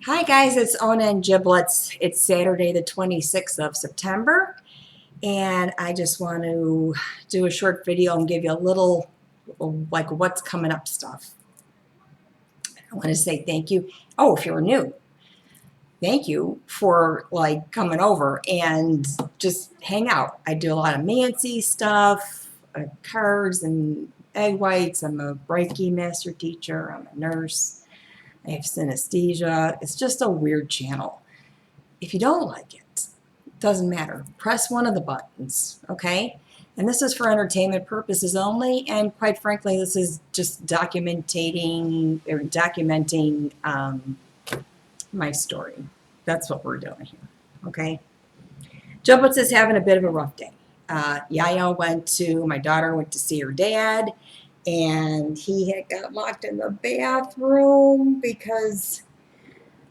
Hi guys, it's Ona and Giblets. It's Saturday the 26th of September, and I just want to do a short video and give you a little like what's coming up stuff. I want to say thank you. Oh, if you're new, thank you for like coming over and just hang out. I do a lot of Mansi stuff, cards and egg whites. I'm a Reiki master teacher. I'm a nurse. I have synesthesia. It's just a weird channel. If you don't like it, doesn't matter. Press one of the buttons, okay? And this is for entertainment purposes only, and quite frankly, this is just documenting my story. That's what we're doing here, okay? Giblets is having a bit of a rough day. My daughter went to see her dad, and he had got locked in the bathroom because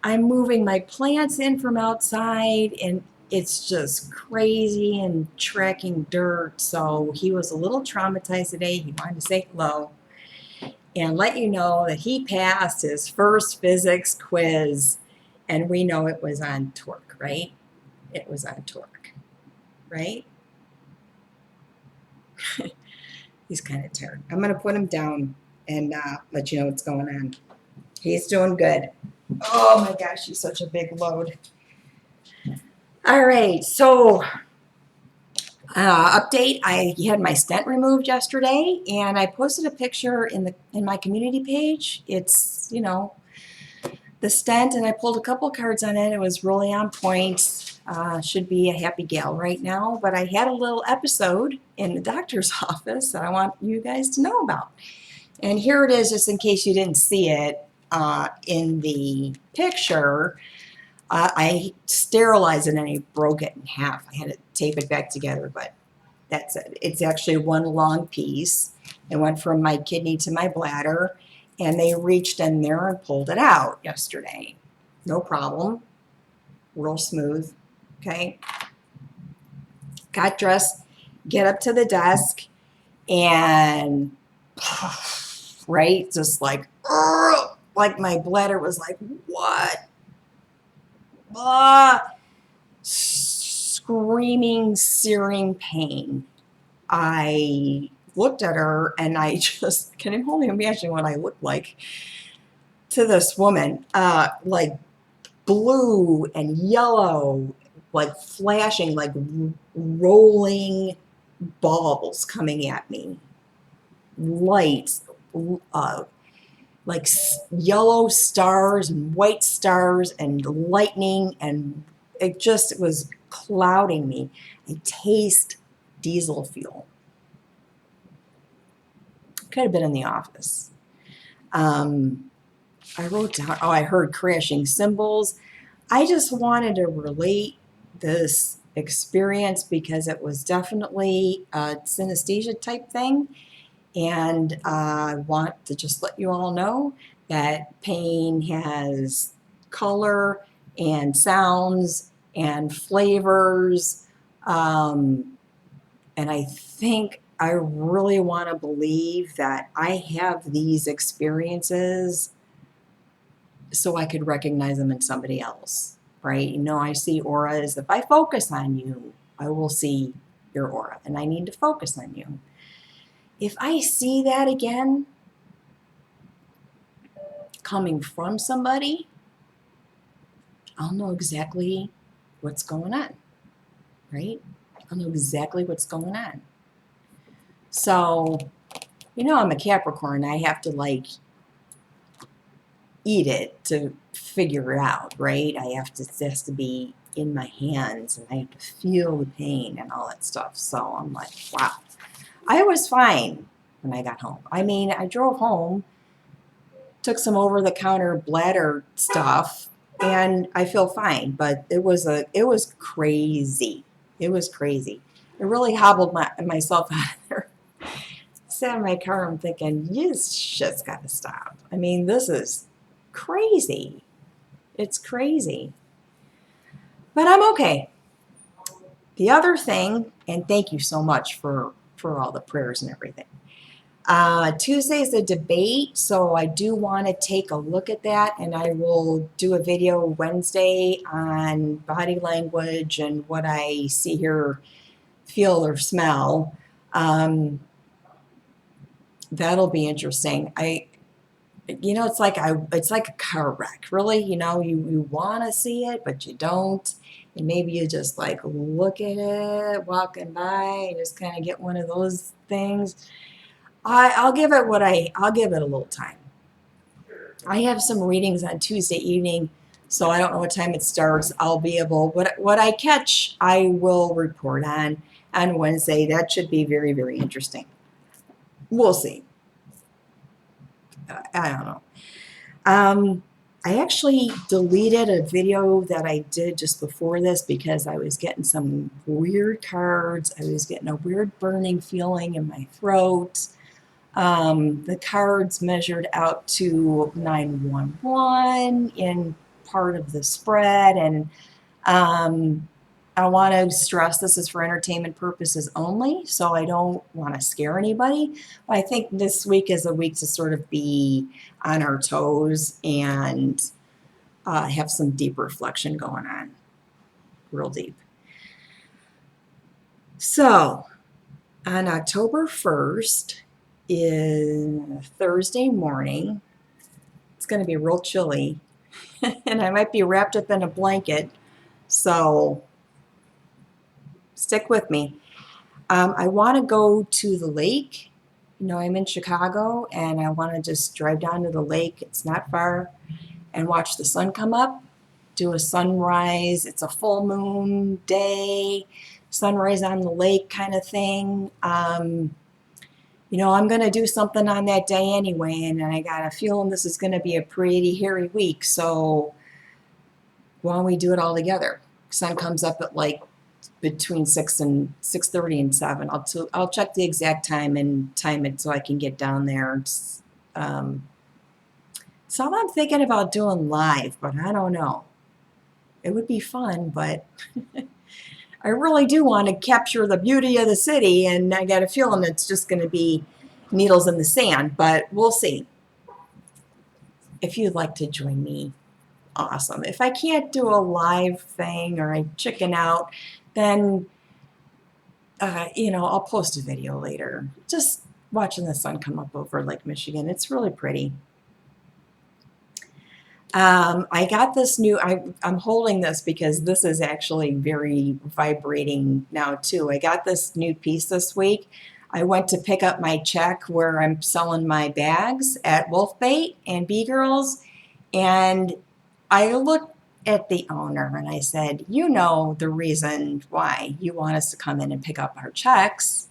I'm moving my plants in from outside, and it's just crazy and tracking dirt. So he was a little traumatized today. He wanted to say hello and let you know that he passed his first physics quiz, and we know it was on torque, right? It was on torque, right? He's kind of tired. I'm going to put him down and let you know what's going on. He's doing good. Oh my gosh, he's such a big load. All right, so update. I had my stent removed yesterday, and I posted a picture in my community page. It's the stent, and I pulled a couple cards on it. It was really on point. Should be a happy gal right now, but I had a little episode in the doctor's office that I want you guys to know about. And here it is, just in case you didn't see it in the picture. I sterilized it and I broke it in half. I had to tape it back together, but that's it. It's actually one long piece. It went from my kidney to my bladder, and they reached in there and pulled it out yesterday. No problem. Real smooth. Okay. Got dressed, get up to the desk, and right, just like my bladder was like, what? Screaming, searing pain. I looked at her and I just can only imagine what I looked like to this woman, like blue and yellow, like flashing, like rolling balls coming at me, lights, like yellow stars and white stars and lightning, and it was clouding me. I taste diesel fuel. Could have been in the office. I wrote down, I heard crashing cymbals. I just wanted to relate this experience because it was definitely a synesthesia type thing. And I want to just let you all know that pain has color and sounds and flavors. And I really want to believe that I have these experiences so I could recognize them in somebody else, right? I see auras. If I focus on you, I will see your aura, and I need to focus on you. If I see that again coming from somebody, I'll know exactly what's going on, right? I'll know exactly what's going on. So, I'm a Capricorn. I have to eat it to figure it out, right? It has to be in my hands, and I have to feel the pain and all that stuff. So I'm like, wow. I was fine when I got home. I drove home, took some over-the-counter bladder stuff, and I feel fine. But it was crazy. It was crazy. It really hobbled myself out of there. Sat in my car, I'm thinking, this shit's got to stop. This is crazy. It's crazy. But I'm okay. The other thing, and thank you so much for all the prayers and everything. Tuesday's a debate, so I do want to take a look at that, and I will do a video Wednesday on body language and what I see, hear, feel, or smell. That'll be interesting. It's like it's like a car wreck, really. You want to see it, but you don't. And maybe you just like look at it walking by and just kind of get one of those things. I'll give it I'll give it a little time. I have some readings on Tuesday evening, so I don't know what time it starts. I'll be able, what I catch, I will report on Wednesday. That should be very, very interesting. We'll see. I don't know. I actually deleted a video that I did just before this because I was getting some weird cards. I was getting a weird burning feeling in my throat. The cards measured out to 911 in part of the spread, and I want to stress this is for entertainment purposes only, so I don't want to scare anybody. But I think this week is a week to sort of be on our toes and have some deep reflection going on, real deep. So on October 1st is Thursday morning. It's going to be real chilly, and I might be wrapped up in a blanket, so stick with me. I want to go to the lake. I'm in Chicago, and I want to just drive down to the lake. It's not far, and watch the sun come up, do a sunrise. It's a full moon day, sunrise on the lake kind of thing. I'm going to do something on that day anyway, and I got a feeling this is going to be a pretty hairy week, so why don't we do it all together? Sun comes up at like between 6:30 and 7. I'll check the exact time and time it so I can get down there. So I'm thinking about doing live, but I don't know. It would be fun, but I really do want to capture the beauty of the city, and I got a feeling it's just going to be needles in the sand, but we'll see. If you'd like to join me, awesome. If I can't do a live thing or I chicken out, then, I'll post a video later. Just watching the sun come up over Lake Michigan. It's really pretty. I got this new, I'm holding this because this is actually very vibrating now too. I got this new piece this week. I went to pick up my check where I'm selling my bags at Wolfbait and B-Girls, and I looked at the owner and I said, the reason why you want us to come in and pick up our checks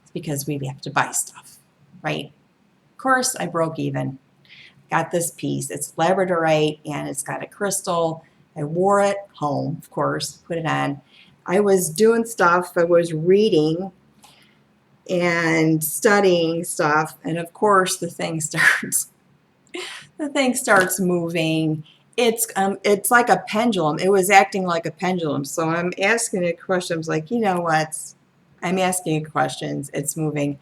is because we have to buy stuff, right? Of course, I broke even. Got this piece. It's labradorite and it's got a crystal. I wore it home, of course, put it on. I was doing stuff. I was reading and studying stuff, and of course the thing starts moving. It's like a pendulum. It was acting like a pendulum. So I'm asking it questions like, what? I'm asking it questions. It's moving.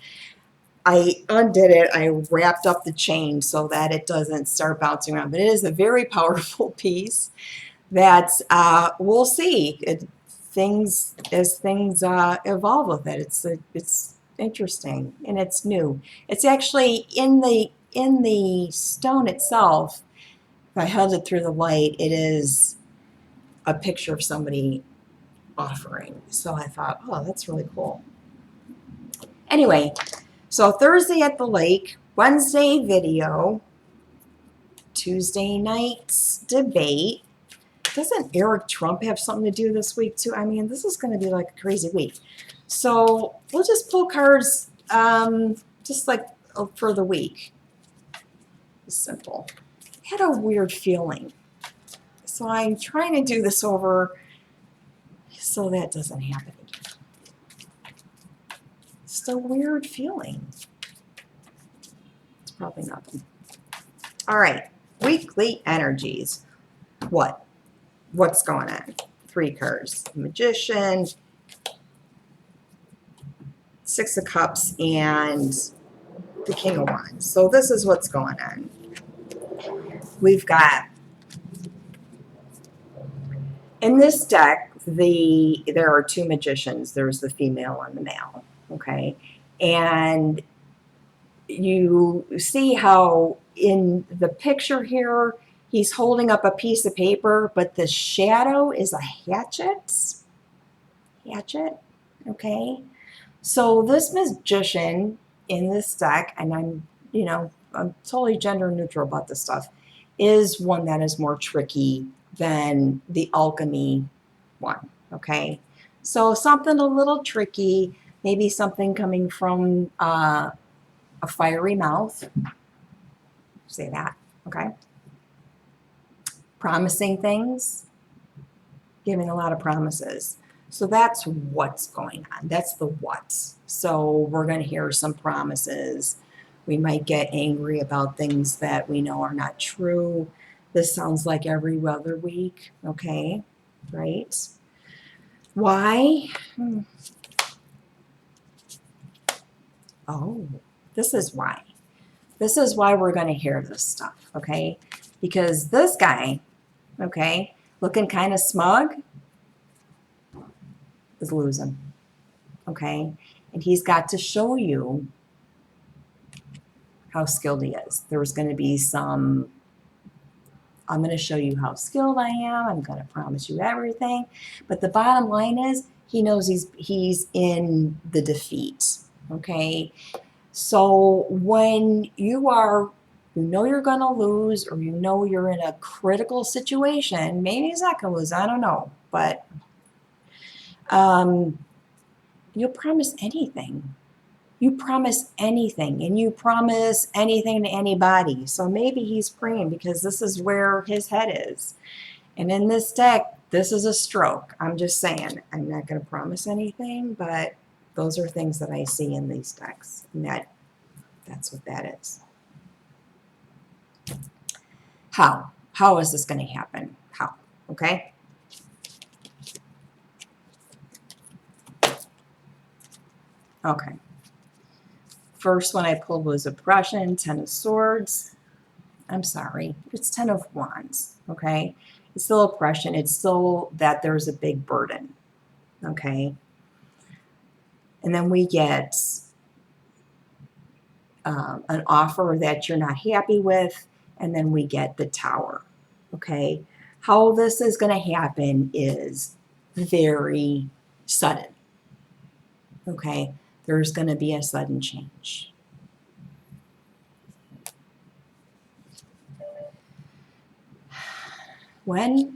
I undid it. I wrapped up the chain so that it doesn't start bouncing around. But it is a very powerful piece that we'll see. As things evolve with it. It's interesting and it's new. It's actually in the stone itself. If I held it through the light, it is a picture of somebody offering. So I thought, oh, that's really cool. Anyway, so Thursday at the lake, Wednesday video, Tuesday night's debate. Doesn't Eric Trump have something to do this week too? I mean, this is going to be like a crazy week. So we'll just pull cards just like for the week. It's simple. I had a weird feeling. So I'm trying to do this over so that doesn't happen again. It's a weird feeling. It's probably nothing. All right. Weekly energies. What's going on? 3 cards. Magician, 6 of Cups, and the King of Wands. So this is what's going on. We've got, in this deck, there are two magicians. There's the female and the male, okay? And you see how in the picture here, he's holding up a piece of paper, but the shadow is a hatchet. Hatchet, okay? So this magician in this deck, and I'm totally gender neutral about this stuff, is one that is more tricky than the alchemy one, okay? So something a little tricky, maybe something coming from a fiery mouth, say that, okay? Promising things, giving a lot of promises. So that's what's going on. That's the what. So we're going to hear some promises. We might get angry about things that we know are not true. This sounds like every other week, okay? Right? Why? Oh, this is why. This is why we're going to hear this stuff, okay? Because this guy, okay, looking kind of smug, is losing, okay? And he's got to show you how skilled he is. There's going to be some, I'm going to show you how skilled I am. I'm going to promise you everything. But the bottom line is he knows he's in the defeat, okay? So when you know you're going to lose, or you know you're in a critical situation, maybe he's not going to lose, I don't know, but you'll promise anything. You promise anything, and you promise anything to anybody. So maybe he's praying because this is where his head is. And in this deck, this is a stroke. I'm just saying, I'm not going to promise anything, but those are things that I see in these decks. And that's what that is. How? How is this going to happen? How? Okay? Okay. First one I pulled was oppression, 10 of swords. I'm sorry, it's 10 of wands, okay? It's still oppression. It's still that there's a big burden, okay? And then we get an offer that you're not happy with, and then we get the tower, okay? How this is going to happen is very sudden, okay? There's going to be a sudden change. When?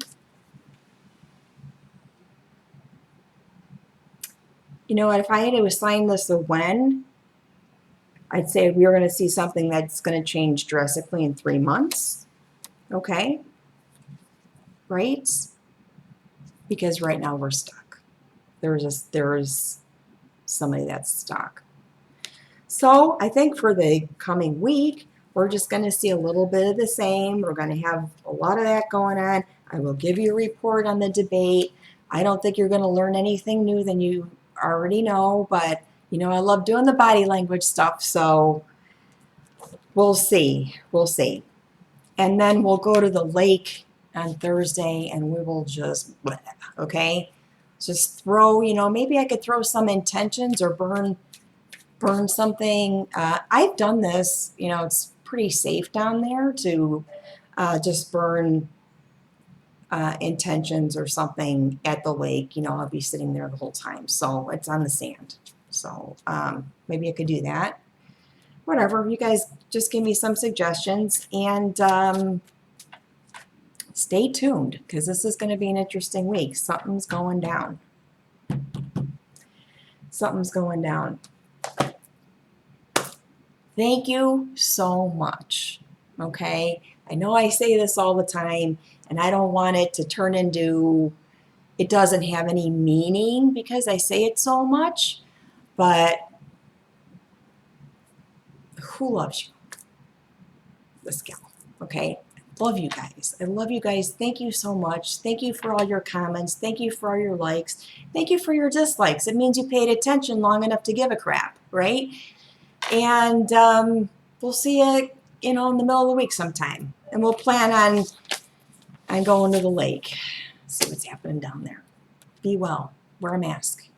You know what, if I had to assign this a when, I'd say we're going to see something that's going to change drastically in 3 months. Okay? Right? Because right now we're stuck. There's somebody that's stuck. So I think for the coming week, we're just going to see a little bit of the same. We're going to have a lot of that going on. I will give you a report on the debate. I don't think you're going to learn anything new than you already know, but you know, I love doing the body language stuff, so we'll see. We'll see. And then we'll go to the lake on Thursday and we will just, okay? Just throw, maybe I could throw some intentions or burn something. I've done this, it's pretty safe down there to just burn intentions or something at the lake. I'll be sitting there the whole time. So it's on the sand. So maybe I could do that. Whatever. You guys just give me some suggestions and stay tuned because this is going to be an interesting week. Something's going down. Something's going down. Thank you so much. Okay. I know I say this all the time and I don't want it to turn into, it doesn't have any meaning because I say it so much, but who loves you? This gal. Okay. Love you guys. I love you guys. Thank you so much. Thank you for all your comments. Thank you for all your likes. Thank you for your dislikes. It means you paid attention long enough to give a crap, right? And we'll see you, in the middle of the week sometime. And we'll plan on going to the lake. See what's happening down there. Be well. Wear a mask.